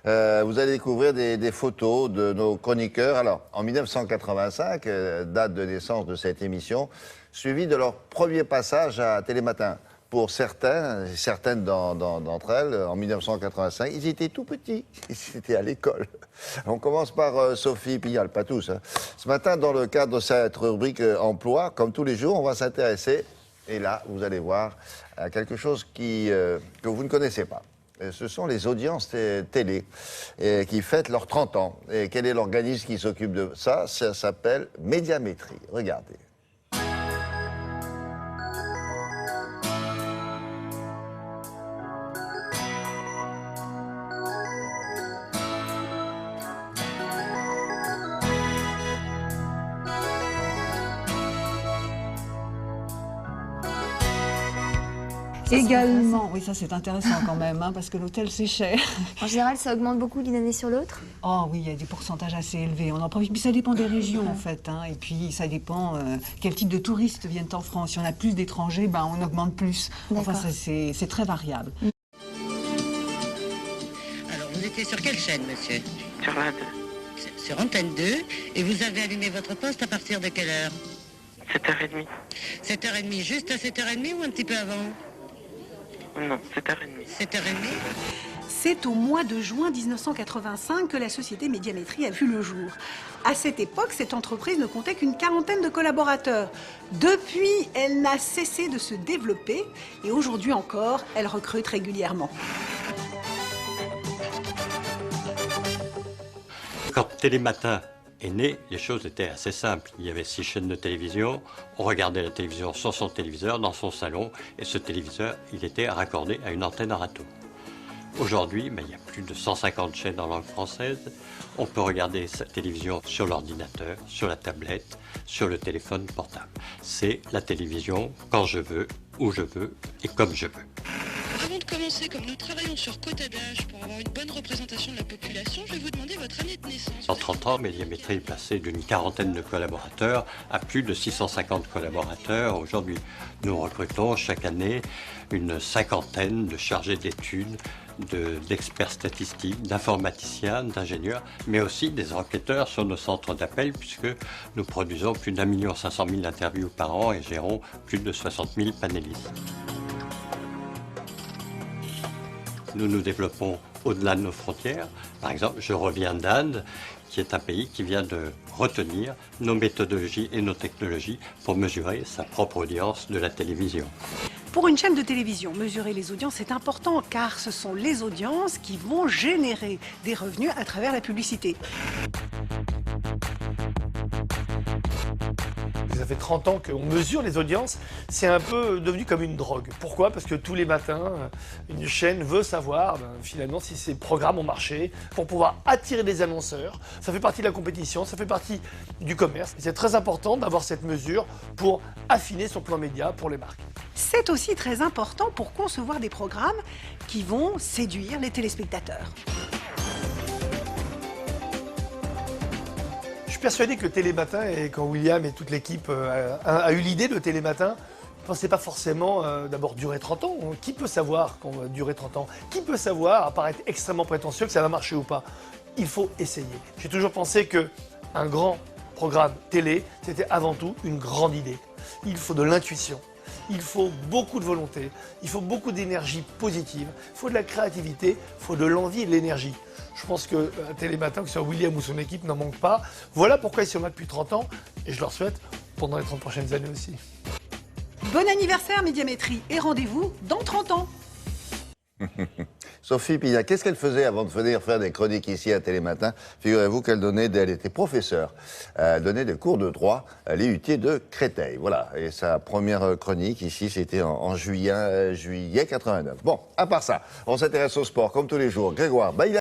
Vous allez découvrir des photos de nos chroniqueurs. Alors, en 1985, date de naissance de cette émission, suivie de leur premier passage à Télématin. Pour certaines d'entre elles, en 1985, ils étaient tout petits, ils étaient à l'école. On commence par Sophie Pigalle, pas tous. Hein. Ce matin, dans le cadre de cette rubrique emploi, comme tous les jours, on va s'intéresser, et là, vous allez voir, à quelque chose que vous ne connaissez pas. Ce sont les audiences télé qui fêtent leurs 30 ans. Et quel est l'organisme qui s'occupe de ça? Ça s'appelle Médiamétrie. Regardez. Également, oui, ça c'est intéressant quand même, hein, parce que l'hôtel c'est cher. En général, ça augmente beaucoup d'une année sur l'autre? Oh oui, il y a des pourcentages assez élevés. On en profite, puis ça dépend des régions en fait, hein, et puis ça dépend quel type de touristes viennent en France. Si on a plus d'étrangers, ben, on augmente plus. Enfin, c'est très variable. Alors, vous étiez sur quelle chaîne, monsieur? Sur la 2. Sur Antenne 2. Et vous avez allumé votre poste à partir de quelle heure? 7h30. 7h30, juste à 7h30 ou un petit peu avant? Non, 7h30. 7h30? C'est au mois de juin 1985 que la société Médiamétrie a vu le jour. À cette époque, cette entreprise ne comptait qu'une quarantaine de collaborateurs. Depuis, elle n'a cessé de se développer et aujourd'hui encore, elle recrute régulièrement. Quand Télématin est né, les choses étaient assez simples. Il y avait 6 chaînes de télévision, on regardait la télévision sur son téléviseur, dans son salon, et ce téléviseur, il était raccordé à une antenne à râteau. Aujourd'hui, il y a plus de 150 chaînes en langue française. On peut regarder sa télévision sur l'ordinateur, sur la tablette, sur le téléphone portable. C'est la télévision quand je veux, où je veux et comme je veux. Avant de commencer, comme nous travaillons sur quota d'âge pour avoir une bonne représentation de la population, je vais vous demander votre année de naissance. En 30 ans, Médiamétrie est passé d'une quarantaine de collaborateurs à plus de 650 collaborateurs. Aujourd'hui, nous recrutons chaque année une cinquantaine de chargés d'études, d'experts statistiques, d'informaticiens, d'ingénieurs, mais aussi des enquêteurs sur nos centres d'appel, puisque nous produisons plus d'1 500 000 interviews par an et gérons plus de 60 000 panélistes. Nous nous développons au-delà de nos frontières. Par exemple, je reviens d'Inde, qui est un pays qui vient de retenir nos méthodologies et nos technologies pour mesurer sa propre audience de la télévision. Pour une chaîne de télévision, mesurer les audiences est important car ce sont les audiences qui vont générer des revenus à travers la publicité. Ça fait 30 ans qu'on mesure les audiences, c'est un peu devenu comme une drogue. Pourquoi? Parce que tous les matins, une chaîne veut savoir finalement si ses programmes ont marché pour pouvoir attirer des annonceurs. Ça fait partie de la compétition, ça fait partie du commerce. C'est très important d'avoir cette mesure pour affiner son plan média pour les marques. C'est aussi très important pour concevoir des programmes qui vont séduire les téléspectateurs. Je suis persuadé que Télématin, et quand William et toute l'équipe a eu l'idée de Télématin, ne pensaient pas forcément d'abord durer 30 ans. Qui peut savoir qu'on va durer 30 ans? Qui peut savoir, à paraître extrêmement prétentieux, que ça va marcher ou pas? Il faut essayer. J'ai toujours pensé qu'un grand programme télé, c'était avant tout une grande idée. Il faut de l'intuition. Il faut beaucoup de volonté, il faut beaucoup d'énergie positive, il faut de la créativité, il faut de l'envie et de l'énergie. Je pense que Télématin, que ce soit William ou son équipe, n'en manque pas. Voilà pourquoi ils sont là depuis 30 ans et je leur souhaite pendant les 30 prochaines années aussi. Bon anniversaire Médiamétrie et rendez-vous dans 30 ans. Sophie Pigalle, qu'est-ce qu'elle faisait avant de venir faire des chroniques ici à Télématin? Figurez-vous elle était professeure, elle donnait des cours de droit à l'IUT de Créteil. Voilà, et sa première chronique ici, c'était en juillet 89. Bon, à part ça, on s'intéresse au sport comme tous les jours. Grégoire,